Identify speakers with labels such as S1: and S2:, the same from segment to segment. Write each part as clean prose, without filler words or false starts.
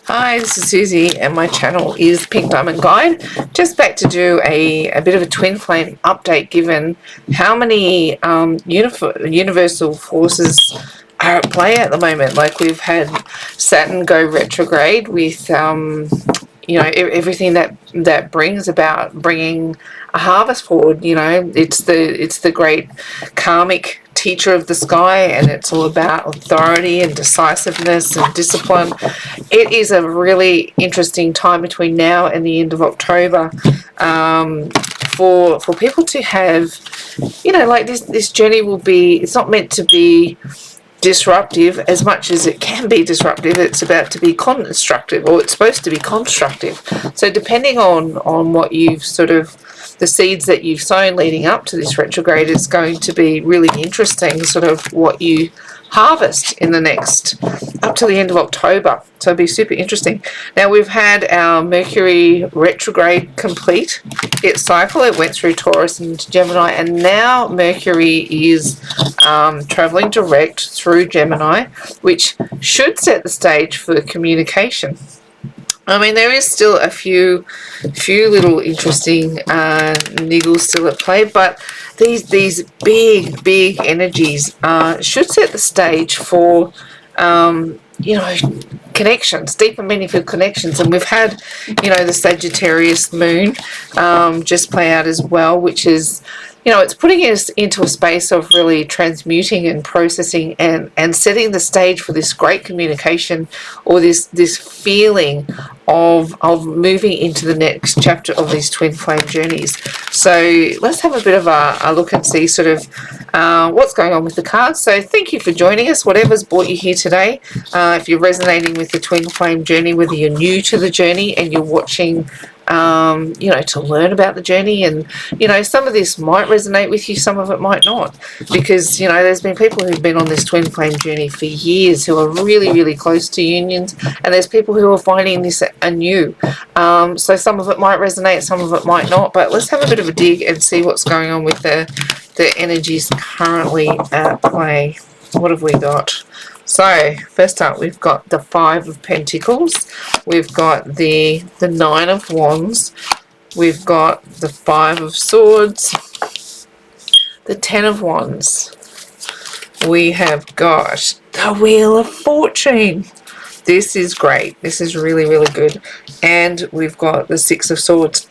S1: Hi, this is Susie and my channel is Pink Diamond Guide. Just back to do a bit of a twin flame update given how many universal forces are at play at the moment. Like we've had Saturn go retrograde with everything that brings about bringing a harvest forward. It's the great karmic teacher of the sky, and it's all about authority and decisiveness and discipline. It is a really interesting time between now and the end of October, for people to have, like this journey will be, it's not meant to be disruptive as much as it can be disruptive. It's about to be constructive, or it's supposed to be constructive. So depending on what you've the seeds that you've sown leading up to this retrograde, it's going to be really interesting what you harvest in the next up to the end of October. So it'll be super interesting. Now we've had our Mercury retrograde complete its cycle. It went through Taurus and Gemini, and now Mercury is traveling direct through Gemini, which should set the stage for communication. I mean, there is still a few little interesting niggles still at play, but these big energies should set the stage for connections, deep and meaningful connections. And we've had the Sagittarius moon just play out as well, which is it's putting us into a space of really transmuting and processing and setting the stage for this great communication, or this feeling of moving into the next chapter of these twin flame journeys. So let's have a bit of a look and see what's going on with the cards. So thank you for joining us, whatever's brought you here today. If you're resonating with the twin flame journey, whether you're new to the journey and you're watching to learn about the journey, and some of this might resonate with you, some of it might not, because there's been people who've been on this twin flame journey for years who are really close to unions, and there's people who are finding this anew. So some of it might resonate, some of it might not, but let's have a bit of a dig and see what's going on with the energies currently at play. What have we got? So first up, we've got the Five of Pentacles, we've got the Nine of Wands, we've got the Five of Swords, the Ten of Wands, we have got the Wheel of Fortune. This is great. This is really good. And we've got the Six of Swords.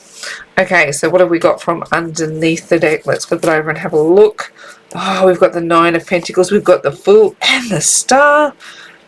S1: Okay, so what have we got from underneath the deck? Let's flip it over and have a look. Oh, we've got the Nine of Pentacles, we've got the Fool and the Star,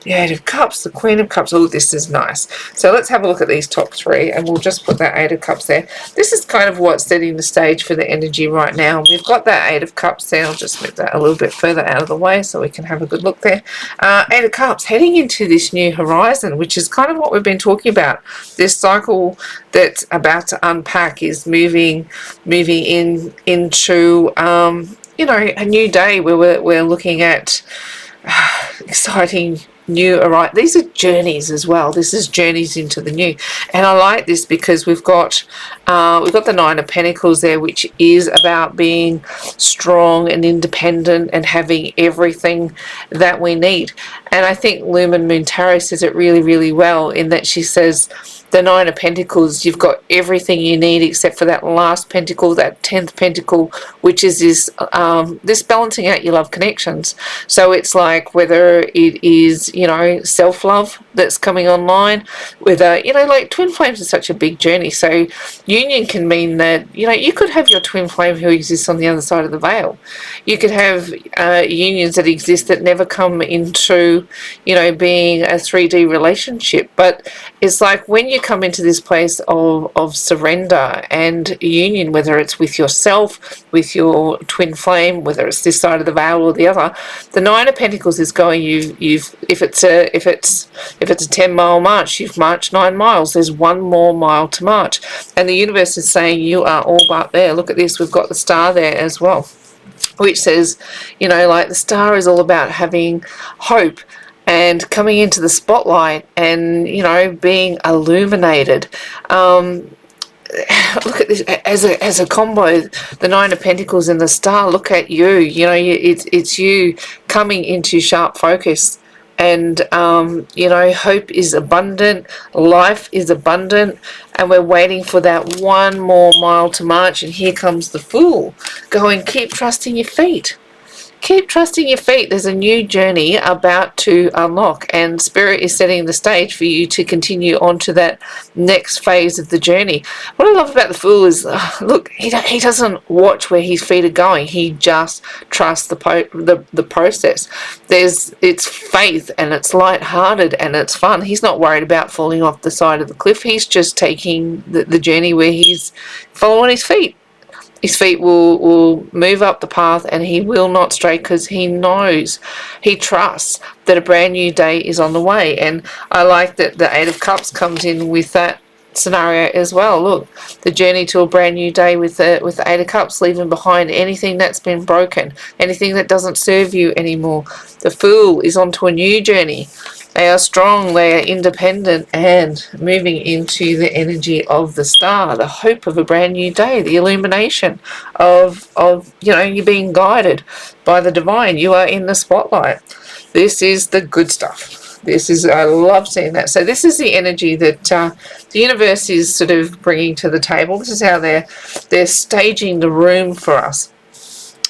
S1: the Eight of Cups, the Queen of Cups. Oh, this is nice. So let's have a look at these top three, and we'll just put that Eight of Cups there. This is kind of what's setting the stage for the energy right now. We've got that Eight of Cups there. I'll just move that a little bit further out of the way so we can have a good look there. Eight of Cups, heading into this new horizon, which is kind of what we've been talking about. This cycle that's about to unpack is moving into a new day where we're looking at exciting new arrival. These are journeys as well. This is journeys into the new, and I like this because we've got the Nine of Pentacles there, which is about being strong and independent and having everything that we need. And I think Lumen Moon Tarot says it really well, in that she says the Nine of Pentacles, you've got everything you need except for that last pentacle, that 10th pentacle, which is this balancing out your love connections. So it's like whether it is, self-love that's coming online, whether, like twin flames is such a big journey. So union can mean that, you could have your twin flame who exists on the other side of the veil. You could have unions that exist that never come into, being a 3D relationship. But it's like when you come into this place of surrender and union, whether it's with yourself, with your twin flame, whether it's this side of the veil or the other, the Nine of Pentacles is going, if it's a 10-mile march, you've marched 9 miles, there's 1 more mile to march, and the universe is saying you are all but there. Look at this, we've got the Star there as well, which says, like the Star is all about having hope and coming into the spotlight and, being illuminated. Look at this as a combo, the Nine of Pentacles and the Star. Look at you, it's you coming into sharp focus and hope is abundant, life is abundant, and we're waiting for that one more mile to march. And here comes the Fool going, keep trusting your feet. Keep trusting your feet. There's a new journey about to unlock, and Spirit is setting the stage for you to continue on to that next phase of the journey. What I love about the Fool is, look, he doesn't watch where his feet are going. He just trusts the process. It's faith, and it's lighthearted, and it's fun. He's not worried about falling off the side of the cliff. He's just taking the journey where he's following his feet. His feet will move up the path, and he will not stray, because he knows, he trusts that a brand new day is on the way. And I like that the Eight of Cups comes in with that scenario as well. Look, the journey to a brand new day with the Eight of Cups, leaving behind anything that's been broken, anything that doesn't serve you anymore. The Fool is onto a new journey. They are strong, they are independent, and moving into the energy of the star, the hope of a brand new day, the illumination of you being guided by the divine. You are in the spotlight. This is the good stuff. I love seeing that. So this is the energy that the universe is sort of bringing to the table. This is how they're staging the room for us.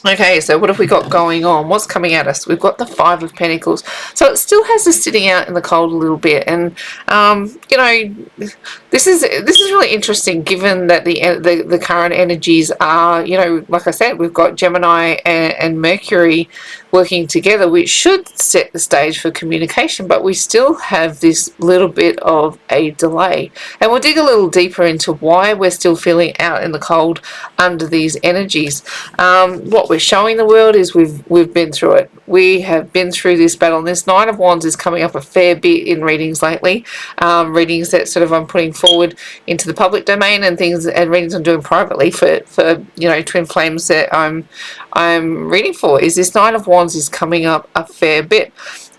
S1: Okay, so what have we got going on? What's coming at us? We've got the Five of Pentacles. So it still has us sitting out in the cold a little bit. And, this is really interesting, given that the current energies are, like I said, we've got Gemini and Mercury working together, which should set the stage for communication, but we still have this little bit of a delay. And we'll dig a little deeper into why we're still feeling out in the cold under these energies. What we're showing the world is we've been through it. We have been through this battle. And this Nine of Wands is coming up a fair bit in readings lately. Readings that sort of I'm putting forward into the public domain, and things, and readings I'm doing privately for twin flames that I'm reading for. Is this Nine of Wands is coming up a fair bit.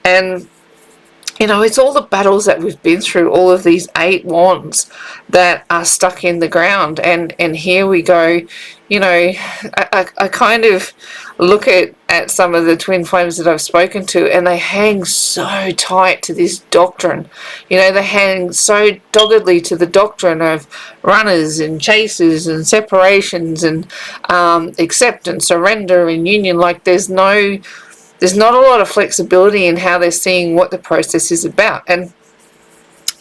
S1: And it's all the battles that we've been through, all of these 8 wands that are stuck in the ground. And here we go. I kind of look at some of the twin flames that I've spoken to, and they hang so tight to this doctrine. They hang so doggedly to the doctrine of runners and chasers and separations and acceptance, surrender and union. Like there's not a lot of flexibility in how they're seeing what the process is about. And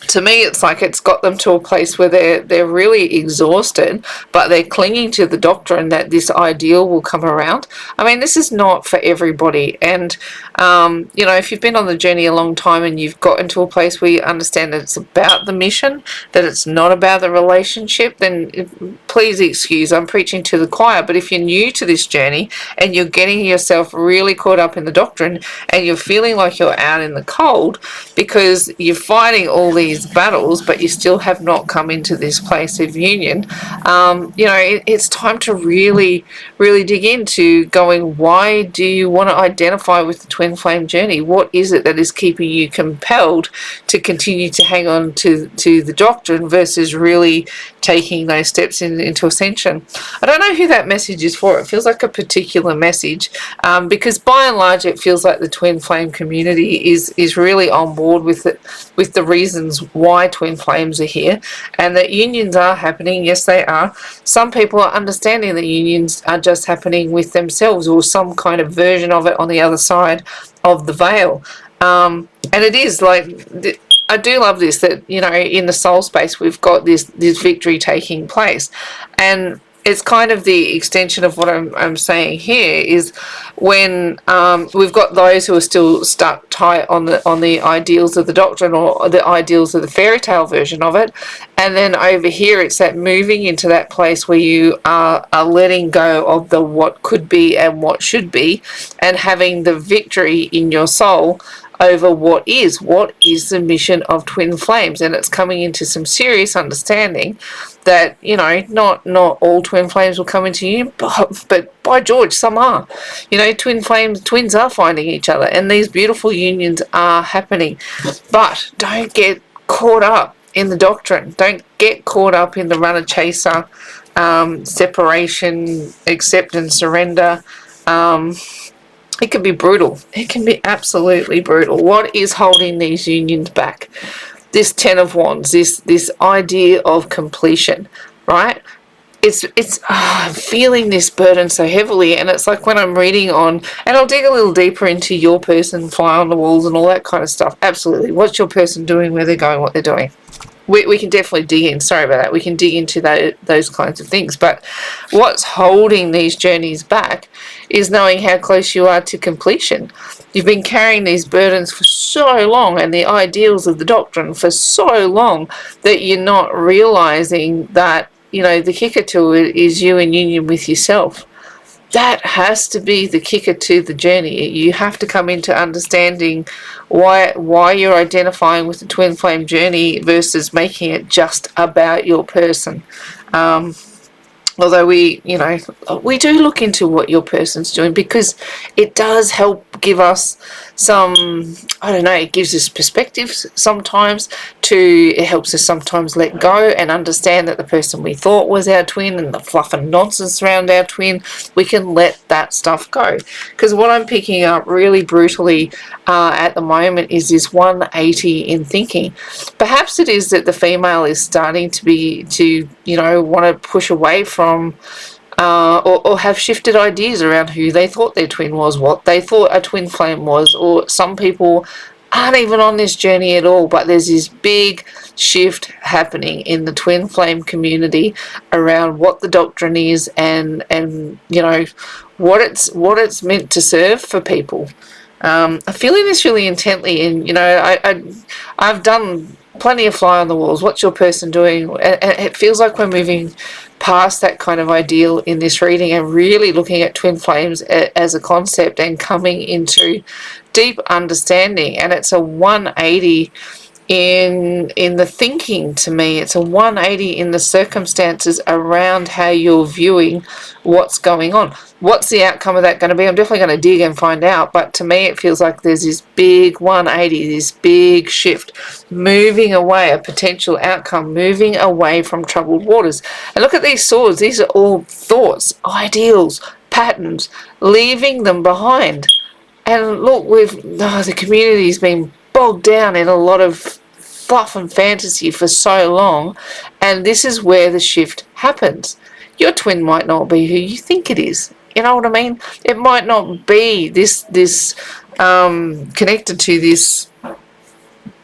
S1: to me, it's like it's got them to a place where they're really exhausted, but they're clinging to the doctrine that this ideal will come around. I mean, this is not for everybody. And, if you've been on the journey a long time and you've gotten to a place where you understand that it's about the mission, that it's not about the relationship, then please excuse, I'm preaching to the choir. But if you're new to this journey and you're getting yourself really caught up in the doctrine and you're feeling like you're out in the cold because you're fighting all these battles, but you still have not come into this place of union, it's time to really, really dig into going, why do you want to identify with the twin flame journey? What is it that is keeping you compelled to continue to hang on to the doctrine versus really taking those steps into ascension? I don't know who that message is for. It feels like a particular message, because by and large it feels like the twin flame community is really on board with it, with the reasons why twin flames are here, and that unions are happening. Yes, they are. Some people are understanding that unions are just happening with themselves, or some kind of version of it on the other side of the veil. And it is like, I do love this, that in the soul space we've got this victory taking place. And it's kind of the extension of what I'm saying here, is when we've got those who are still stuck tight on the ideals of the doctrine, or the ideals of the fairy tale version of it, and then over here it's that moving into that place where you are letting go of the what could be and what should be, and having the victory in your soul over what is the mission of twin flames. And it's coming into some serious understanding that not all twin flames will come into union, but by George, some are. Twins are finding each other, and these beautiful unions are happening. But don't get caught up in the doctrine. Don't get caught up in the runner chaser, separation, acceptance, surrender, it can be brutal. It can be absolutely brutal. What is holding these unions back? This Ten of Wands, this idea of completion, right? It's I'm feeling this burden so heavily, and it's like when I'm reading on, and I'll dig a little deeper into your person, fly on the walls, and all that kind of stuff. Absolutely, what's your person doing, where they're going, what they're doing. We can definitely dig in. Sorry about that. We can dig into those kinds of things. But what's holding these journeys back is knowing how close you are to completion. You've been carrying these burdens for so long and the ideals of the doctrine for so long that you're not realizing that, you know, the kicker to it is you in union with yourself. That has to be the kicker to the journey. You have to come into understanding why you're identifying with the twin flame journey versus making it just about your person. Although we do look into what your person's doing, because it does help give us some, I don't know, it gives us perspectives sometimes. It helps us sometimes let go and understand that the person we thought was our twin and the fluff and nonsense around our twin, we can let that stuff go. Because what I'm picking up really brutally at the moment is this 180 in thinking. Perhaps it is that the female is starting to want to push away from or have shifted ideas around who they thought their twin was, what they thought a twin flame was, or some people aren't even on this journey at all, but there's this big shift happening in the twin flame community around what the doctrine is and what it's meant to serve for people. I'm feeling this really intently, and I've done plenty of fly on the walls. What's your person doing? And it feels like we're moving past that kind of ideal in this reading and really looking at twin flames as a concept and coming into deep understanding. And it's a 180 in the thinking. To me, it's a 180 in the circumstances around how you're viewing what's going on. What's the outcome of that going to be? I'm definitely going to dig and find out, but to me it feels like there's this big 180, this big shift, moving away, a potential outcome, moving away from troubled waters. And look at these swords. These are all thoughts, ideals, patterns, leaving them behind. And look, the community's been bogged down in a lot of fluff and fantasy for so long, and this is where the shift happens. Your twin might not be who you think it is. You know what I mean? It might not be this connected to this.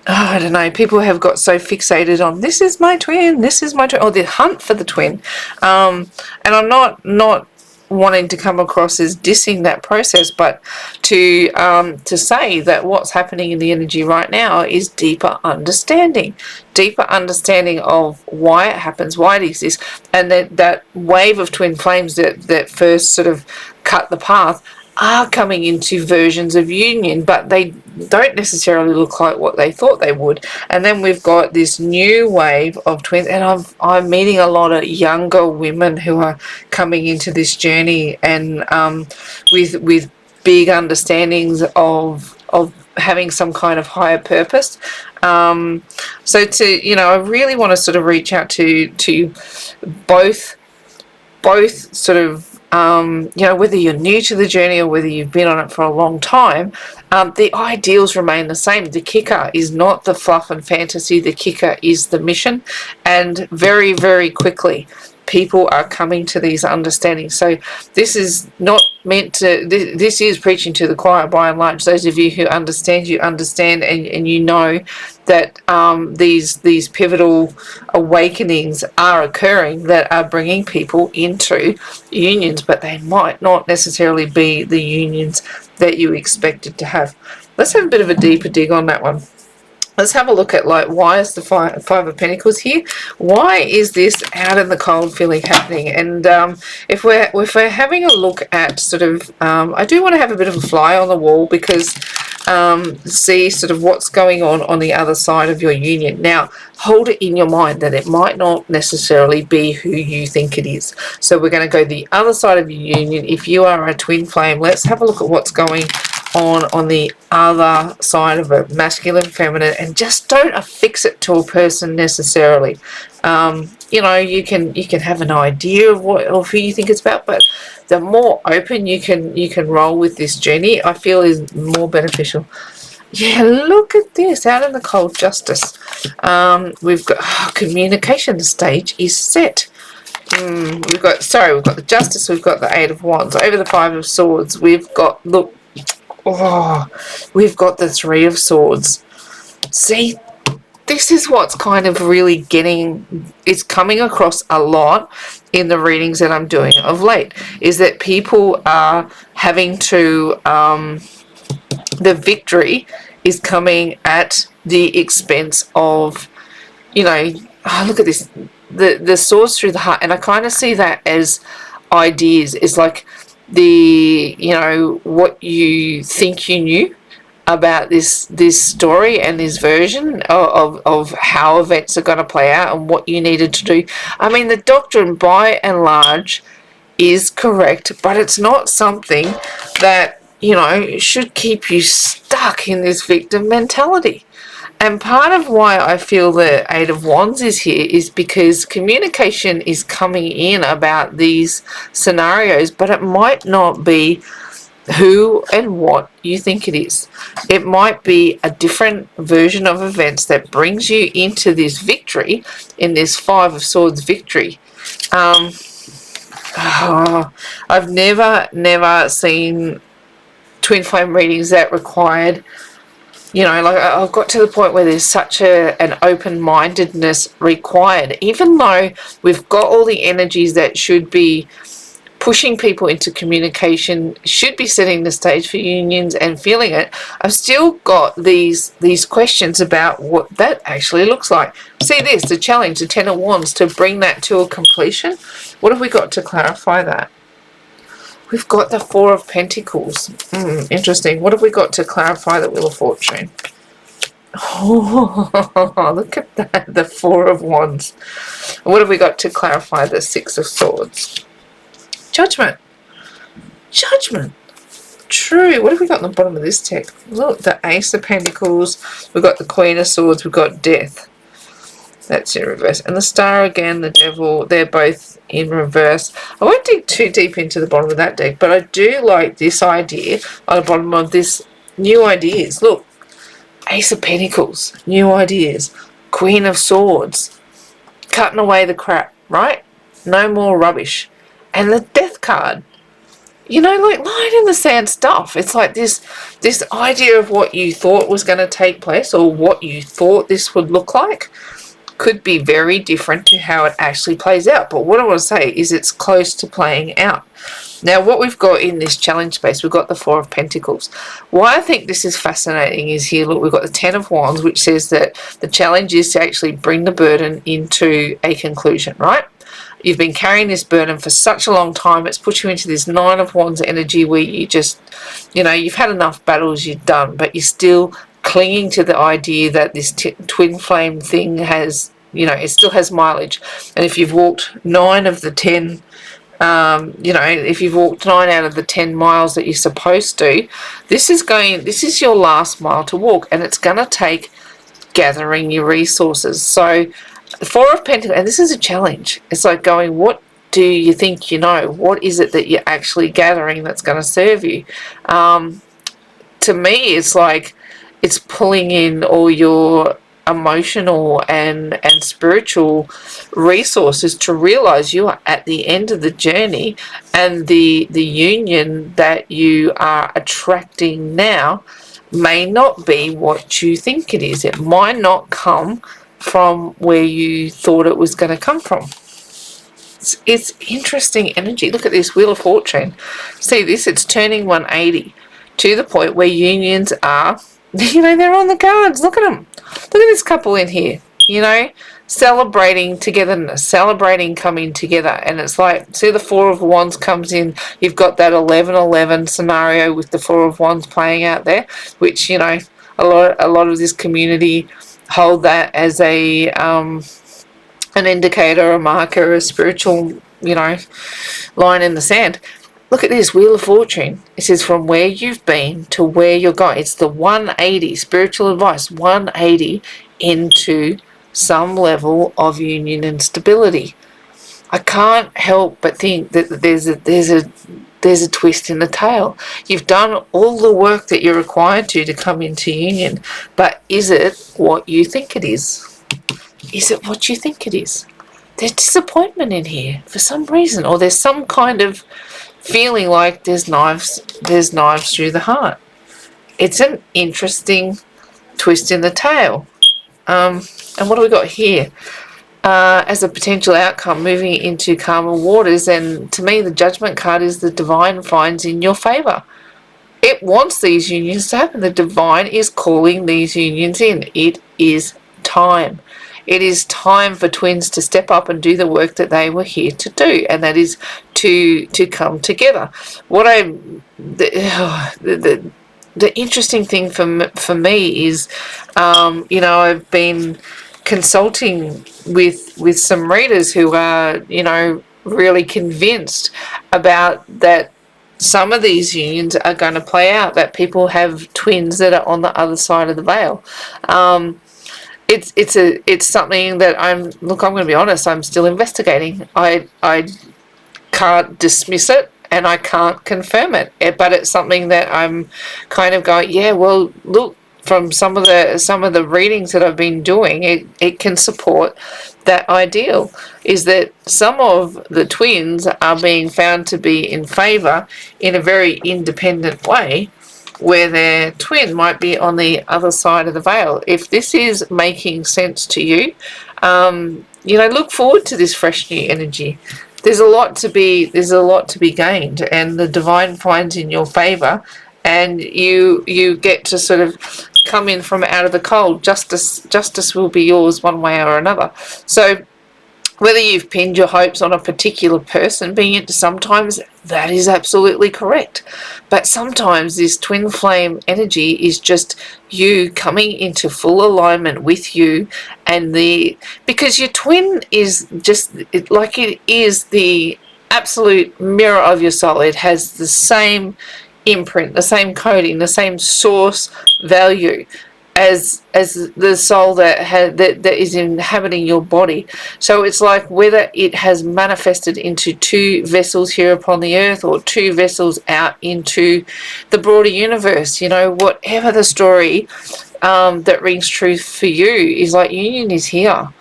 S1: I don't know. People have got so fixated on this is my twin, or the hunt for the twin. And I'm not wanting to come across as dissing that process, but to say that what's happening in the energy right now is deeper understanding of why it happens, why it exists, and that wave of twin flames that first sort of cut the path are coming into versions of union, but they don't necessarily look like what they thought they would. And then we've got this new wave of twins, and I'm meeting a lot of younger women who are coming into this journey, and with big understandings of having some kind of higher purpose. So I really want to sort of reach out to both sort of whether you're new to the journey or whether you've been on it for a long time, the ideals remain the same. The kicker is not the fluff and fantasy. The kicker is the mission. And very, very quickly, people are coming to these understandings. So this is not meant to, this is preaching to the choir by and large. Those of you who understand, you understand, and you know that these pivotal awakenings are occurring that are bringing people into unions, but they might not necessarily be the unions that you expected to have. Let's have a bit of a deeper dig on that one. Let's have a look at, like, why is the Five of Pentacles here? Why is this out in the cold feeling happening? And if we're having a look at sort of, I do want to have a bit of a fly on the wall, because see sort of what's going on the other side of your union. Now, hold it in your mind that it might not necessarily be who you think it is. So we're going to go the other side of your union. If you are a twin flame, let's have a look at what's going on the other side of it, masculine, feminine, and just don't affix it to a person necessarily. You can have an idea of who you think it's about, but the more open you can roll with this journey, I feel is more beneficial. Yeah, look at this, out in the cold, justice. We've got communication stage is set. We've got the justice, we've got the 8 of wands. Over the 5 of swords, we've got, look, we've got the 3 of swords. See, this is what's kind of really it's coming across a lot in the readings that I'm doing of late, is that people are having to, the victory is coming at the expense of, look at this, the swords through the heart. And I kind of see that as ideas. It's like what you think you knew about this story and this version of how events are going to play out and what you needed to do. I mean, the doctrine by and large is correct, but it's not something that should keep you stuck in this victim mentality. And part of why I feel the 8 of wands is here is because communication is coming in about these scenarios, but it might not be who and what you think it is. It might be a different version of events that brings you into this victory, in this 5 of swords victory. I've never seen twin flame readings that required, I've got to the point where there's such an open-mindedness required, even though we've got all the energies that should be pushing people into communication, should be setting the stage for unions and feeling it. I've still got these questions about what that actually looks like. See this, the challenge, the 10 of wands, to bring that to a completion. What have we got to clarify that? We've got the 4 of pentacles. Interesting. What have we got to clarify the wheel of fortune? Oh, look at that, the 4 of wands. What have we got to clarify the 6 of swords? Judgment. True. What have we got on the bottom of this deck? Look, the Ace of Pentacles. We've got the Queen of Swords. We've got Death. That's in reverse. And the Star again, the Devil. They're both in reverse. I won't dig too deep into the bottom of that deck, but I do like this idea on the bottom of this. New ideas. Look. Ace of Pentacles. New ideas. Queen of Swords. Cutting away the crap, right? No more rubbish. And the Death card, like line in the sand stuff. It's like this idea of what you thought was going to take place, or what you thought this would look like, could be very different to how it actually plays out. But what I want to say is it's close to playing out. Now, what we've got in this challenge space, we've got the 4 of Pentacles. Why I think this is fascinating is here, look, we've got the 10 of wands, which says that the challenge is to actually bring the burden into a conclusion, right? You've been carrying this burden for such a long time. It's put you into this 9 of wands energy where you just, you've had enough battles, you're done, but you're still clinging to the idea that this twin flame thing has, it still has mileage. And if you've walked 9 of the 10, if you've walked 9 out of the 10 miles that you're supposed to, this is your last mile to walk, and it's going to take gathering your resources. So the 4 of Pentacles, and this is a challenge. It's like going, what do you think you know? What is it that you're actually gathering that's going to serve you? To me, it's like it's pulling in all your emotional and spiritual resources to realize you are at the end of the journey, and the union that you are attracting now may not be what you think it is. It might not come from where you thought it was going to come from. It's interesting energy. Look at this Wheel of Fortune. See this? It's turning 180 to the point where unions are, they're on the cards. Look at them. Look at this couple in here, celebrating togetherness, celebrating coming together. And it's like, see, the 4 of wands comes in. You've got that 11-11 scenario with the 4 of wands playing out there, which, a lot of this community hold that as an indicator, a marker, a spiritual, line in the sand. Look at this Wheel of Fortune. It says from where you've been to where you're going. It's the 180, spiritual advice, 180 into some level of union and stability. I can't help but think that there's a twist in the tale. You've done all the work that you're required to come into union, but is it what you think it is? Is it what you think it is? There's disappointment in here for some reason, or there's some kind of feeling like there's knives through the heart. It's an interesting twist in the tale. And what do we got here? As a potential outcome, moving into calmer waters, and to me the judgment card is the divine finds in your favor. It wants these unions to happen. The divine is calling these unions in. It is time. It is time for twins to step up and do the work that they were here to do, and that is to come together. What the interesting thing for me is, I've been consulting with some readers who are, really convinced about that some of these unions are going to play out, that people have twins that are on the other side of the veil. It's something that I'm going to be honest, I'm still investigating. I can't dismiss it and I can't confirm it, but it's something that I'm kind of going, yeah, well, look, from some of the readings that I've been doing, it can support that ideal, is that some of the twins are being found to be in favor in a very independent way, where their twin might be on the other side of the veil. If this is making sense to you, look forward to this fresh new energy. There's a lot to be gained, and the divine finds in your favor, and you get to sort of come in from out of the cold. Justice will be yours one way or another. So whether you've pinned your hopes on a particular person, sometimes that is absolutely correct. But sometimes this twin flame energy is just you coming into full alignment with you, and because your twin is just like, it is the absolute mirror of your soul. It has the same imprint, the same coding, the same source value as the soul that is inhabiting your body. So it's like, whether it has manifested into two vessels here upon the earth, or two vessels out into the broader universe, whatever the story that rings true for you, is like, union is here.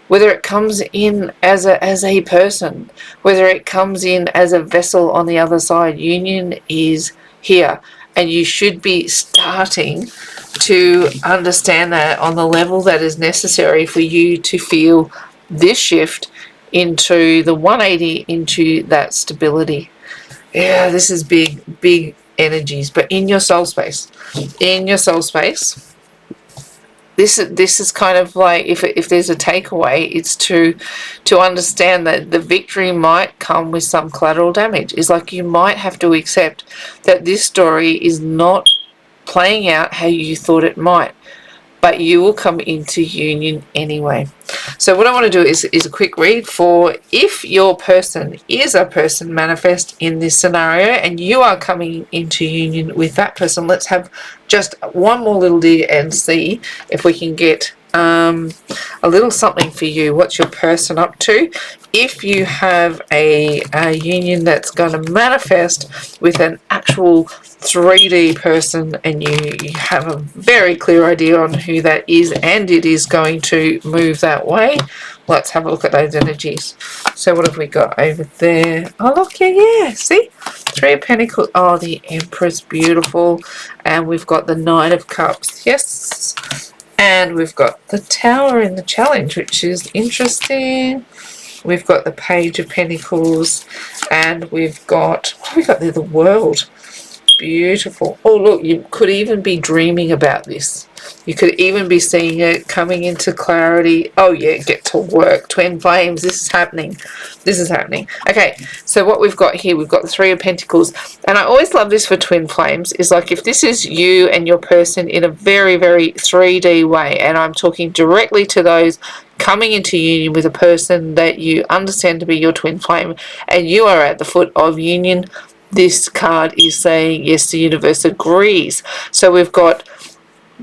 S1: Whether it comes in as a person, whether it comes in as a vessel on the other side, union is here. And you should be starting to understand that on the level that is necessary for you to feel this shift into the 180, into that stability. Yeah, this is big energies. But in your soul space, this is kind of like, if there's a takeaway, it's to understand that the victory might come with some collateral damage. It's like, you might have to accept that this story is not playing out how you thought it might, but you will come into union anyway. So what I want to do is a quick read for if your person is a person manifest in this scenario and you are coming into union with that person. Let's have just one more little dig and see if we can get a little something for you. What's your person up to? If you have a union that's going to manifest with an actual 3D person, and you have a very clear idea on who that is, and it is going to move that way, let's have a look at those energies. So what have we got over there? Oh, look, yeah, see? 3 of Pentacles. Oh, the Empress, beautiful. And we've got the Knight of Cups. Yes. And we've got the Tower in the Challenge, which is interesting. We've got the Page of Pentacles, and we've got, what have we got there? The World. Beautiful. Oh, look, you could even be dreaming about this. You could even be seeing it coming into clarity. Oh, yeah, get to work. Twin flames. This is happening. This is happening. Okay, so what we've got here, we've got the 3 of Pentacles. And I always love this for twin flames, is like, if this is you and your person in a very, very 3D way, and I'm talking directly to those coming into union with a person that you understand to be your twin flame, and you are at the foot of union, this card is saying, yes, the universe agrees. So we've got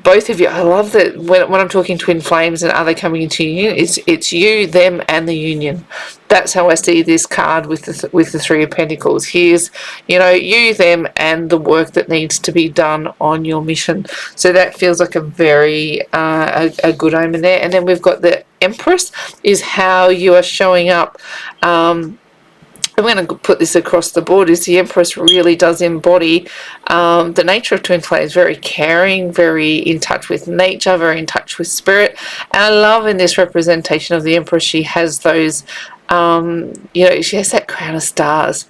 S1: both of you, I love that when I'm talking twin flames and are they coming into union, it's you, them, and the union. That's how I see this card with the Three of Pentacles. Here's, you, them, and the work that needs to be done on your mission. So that feels like a very a good omen there. And then we've got the Empress, is how you are showing up. I'm going to put this across the board, is the Empress really does embody the nature of twin flames, very caring, very in touch with nature, very in touch with spirit. And I love in this representation of the Empress, she has those, she has that crown of stars.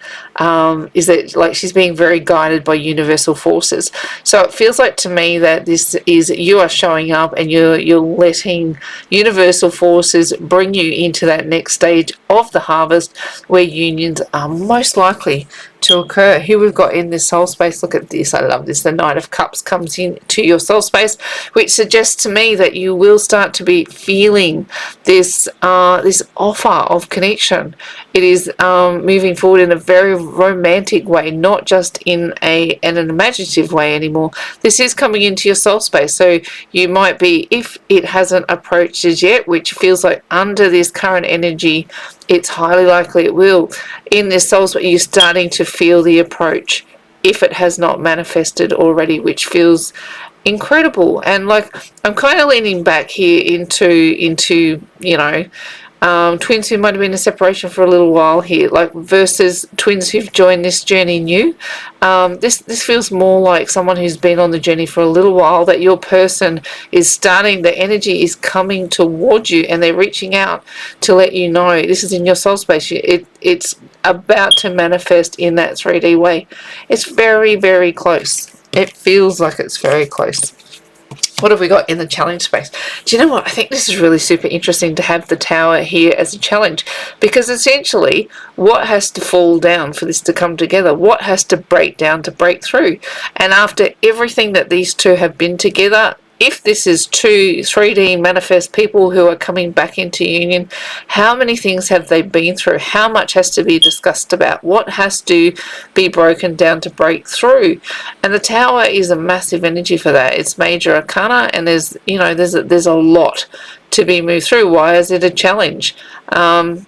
S1: Is it like she's being very guided by universal forces? So it feels like to me that this is, you are showing up and you're letting universal forces bring you into that next stage of the harvest where unions are most likely to occur. Here we've got in this soul space, look at this, I love this, the Knight of Cups comes in to your soul space, which suggests to me that you will start to be feeling this this offer of connection. It is moving forward in a very romantic way, not just in an imaginative way anymore. This is coming into your soul space, so you might be, if it hasn't approached as yet, which feels like under this current energy, it's highly likely it will. In this soul space, you're starting to feel the approach, if it has not manifested already, which feels incredible. And like, I'm kind of leaning back here into twins who might have been in separation for a little while here, like versus twins who've joined this journey new. This feels more like someone who's been on the journey for a little while, that your person is starting, the energy is coming towards you and they're reaching out to let you know. This is in your soul space. It's about to manifest in that 3D way. It's very, very close. It feels like it's very close. What have we got in the challenge space? Do you know what? I think this is really super interesting to have the Tower here as a challenge, because essentially what has to fall down for this to come together? What has to break down to break through? And after everything that these two have been together, if this is two 3D manifest people who are coming back into union, how many things have they been through? How much has to be discussed about? What has to be broken down to break through? And the Tower is a massive energy for that. It's major arcana, and there's a lot to be moved through. Why is it a challenge?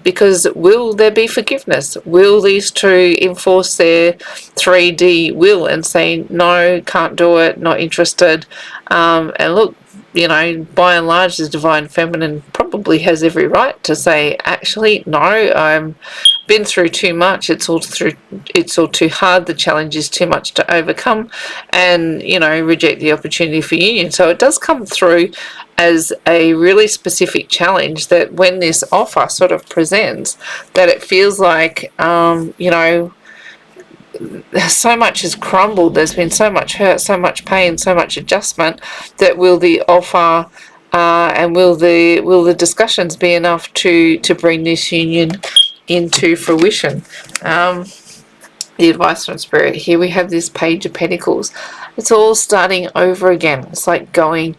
S1: Because will there be forgiveness? Will these two enforce their 3D will and say, no, can't do it, not interested? And look, by and large, the Divine Feminine probably has every right to say, actually, no, I'm been through too much. It's all too hard. The challenge is too much to overcome, and reject the opportunity for union. So it does come through as a really specific challenge, that when this offer sort of presents, that it feels like so much has crumbled. There's been so much hurt, so much pain, so much adjustment, that will the offer and will the discussions be enough to bring this union into fruition? The advice from Spirit. Here we have this Page of Pentacles. It's all starting over again. It's like going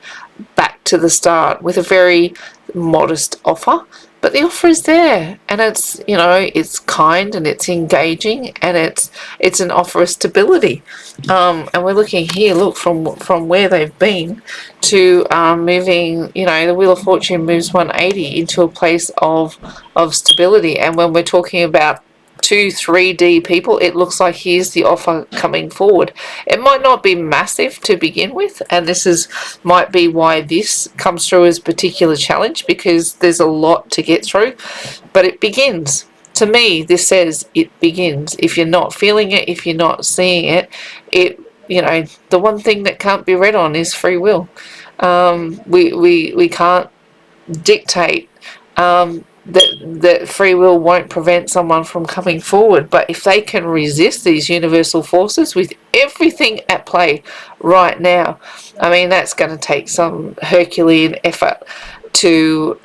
S1: back to the start with a very modest offer, but the offer is there, and it's it's kind and it's engaging, and it's an offer of stability. And we're looking here, look, from where they've been to moving. The Wheel of Fortune moves 180 into a place of stability. And when we're talking about 3D people, it looks like here's the offer coming forward. It might not be massive to begin with, and might be why this comes through as a particular challenge, because there's a lot to get through, but it begins. To me, this says it begins. If you're not feeling it, if you're not seeing it, the one thing that can't be read on is free will. We can't dictate that free will won't prevent someone from coming forward, but if they can resist these universal forces with everything at play right now, that's going to take some Herculean effort to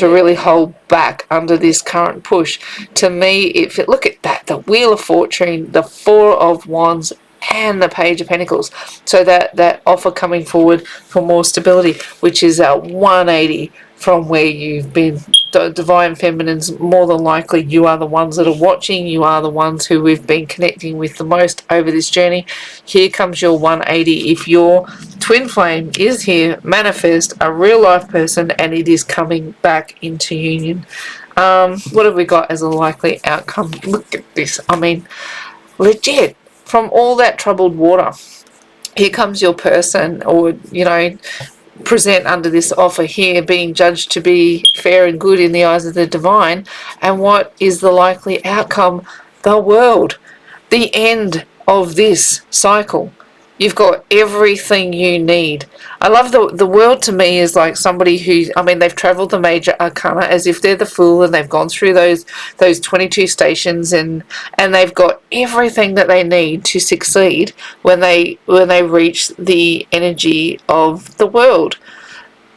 S1: really hold back under this current push. To me, look at that, the Wheel of Fortune, the Four of Wands, and the Page of Pentacles. So that offer coming forward for more stability, which is a 180 from where you've been. Divine Feminines, more than likely you are the ones that are watching, you are the ones who we've been connecting with the most over this journey. Here comes your 180. If your twin flame is here, manifest a real life person, and it is coming back into union. What have we got as a likely outcome? Look at this. I mean, legit, from all that troubled water, here comes your person, or, you know, present under this offer here, being judged to be fair and good in the eyes of the divine. And what is the likely outcome? The world. The end of this cycle. You've got everything you need. I love the world. To me is like somebody who, I mean, they've traveled the major arcana as if they're the fool, and they've gone through those 22 stations, and they've got everything that they need to succeed when they reach the energy of the world.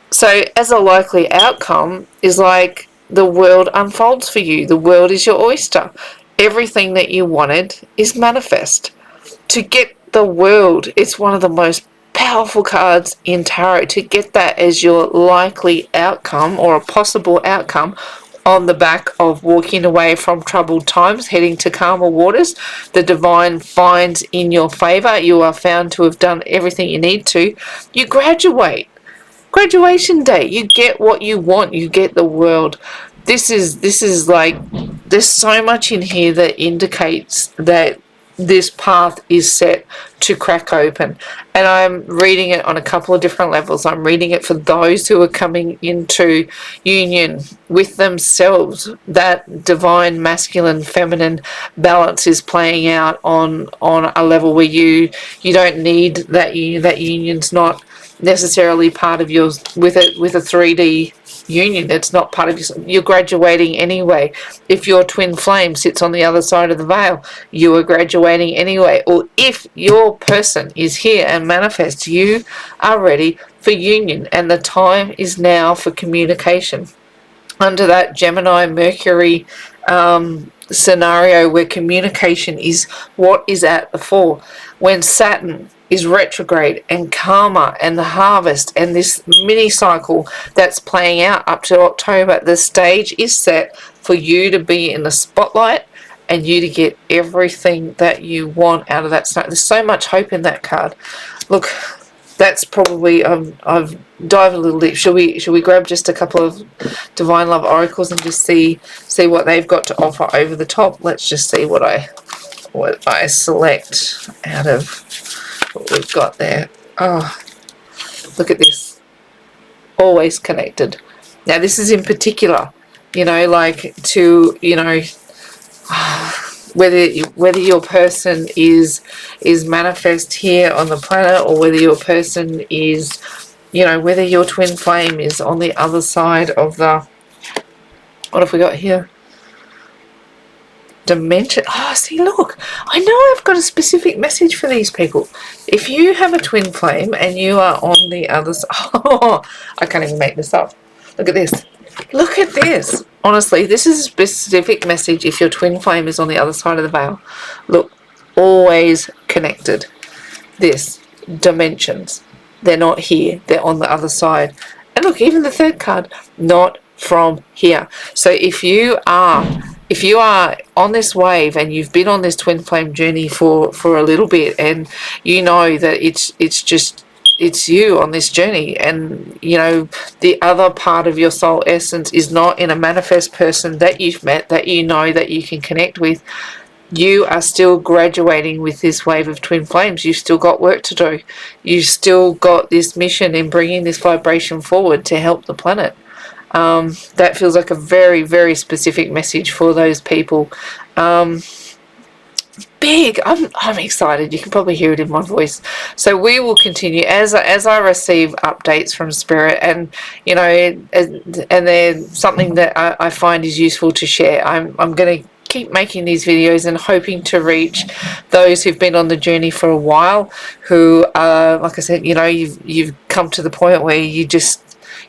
S1: So as a likely outcome is like the world unfolds for you. The world is your oyster. Everything that you wanted is manifest. To get the world, it's one of the most powerful cards in tarot. To get that as your likely outcome, or a possible outcome, on the back of walking away from troubled times, heading to calmer waters, the divine finds in your favor. You are found to have done everything you need to. You graduate. Graduation day. You get what you want. You get the world. This is like, there's so much in here that indicates that this path is set to crack open. And I'm reading it on a couple of different levels. I'm reading it for those who are coming into union with themselves. That divine masculine feminine balance is playing out on a level where you don't need that union. That union's not necessarily part of yours. With a 3D union, it's not part of your, you're graduating anyway. If your twin flame sits on the other side of the veil, you are graduating anyway. Or if your person is here and manifests, you are ready for union, and the time is now for communication. Under that Gemini Mercury scenario, where communication is what is at the fore, when Saturn is retrograde, and karma and the harvest and this mini cycle that's playing out up to October, the stage is set for you to be in the spotlight and you to get everything that you want out of that. There's so much hope in that card. Look, that's probably, I've dived a little deep. Should we grab just a couple of Divine Love Oracles and just see what they've got to offer over the top? Let's just see what I select out of what we've got there. Oh, look at this. Always connected. Now this is in particular, you know, like to, you know, whether your person is manifest here on the planet, or whether your person is, you know, whether your twin flame is on the other side of the, what have we got here? Dimension. Oh, see, look, I know I've got a specific message for these people. If you have a twin flame and you are on the other side, oh, I can't even make this up. Look at this. Look at this. Honestly, this is a specific message if your twin flame is on the other side of the veil. Look, always connected. This, dimensions. They're not here. They're on the other side. And look, even the third card, not from here. So if you are on this wave and you've been on this twin flame journey for a little bit, and you know that it's you on this journey, and you know the other part of your soul essence is not in a manifest person that you've met, that you know that you can connect with, you are still graduating with this wave of twin flames. You've still got work to do. You've still got this mission in bringing this vibration forward to help the planet. That feels like a very, very specific message for those people. Big. I'm excited. You can probably hear it in my voice. So we will continue as I receive updates from Spirit, and you know, and they're something that I find is useful to share. I'm going to keep making these videos and hoping to reach those who've been on the journey for a while, who like I said, you know, you've come to the point where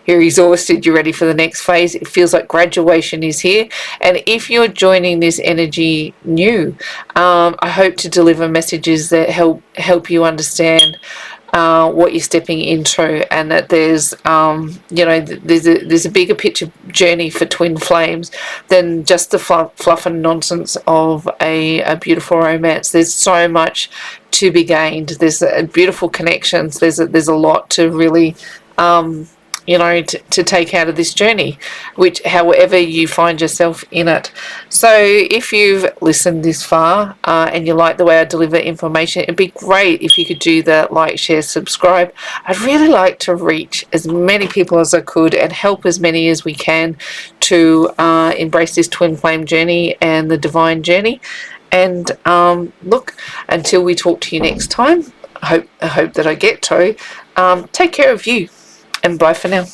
S1: you're exhausted, you're ready for the next phase. It feels like graduation is here. And if you're joining this energy new, I hope to deliver messages that help you understand what you're stepping into, and that there's there's a bigger picture journey for twin flames than just the fluff and nonsense of a beautiful romance. There's so much to be gained. There's beautiful connections. There's a lot to really to take out of this journey, which however you find yourself in it. So if you've listened this far and you like the way I deliver information, it'd be great if you could do the like, share, subscribe. I'd really like to reach as many people as I could and help as many as we can to embrace this twin flame journey and the divine journey. And look, until we talk to you next time, I hope that I get to. Take care of you. And bye for now.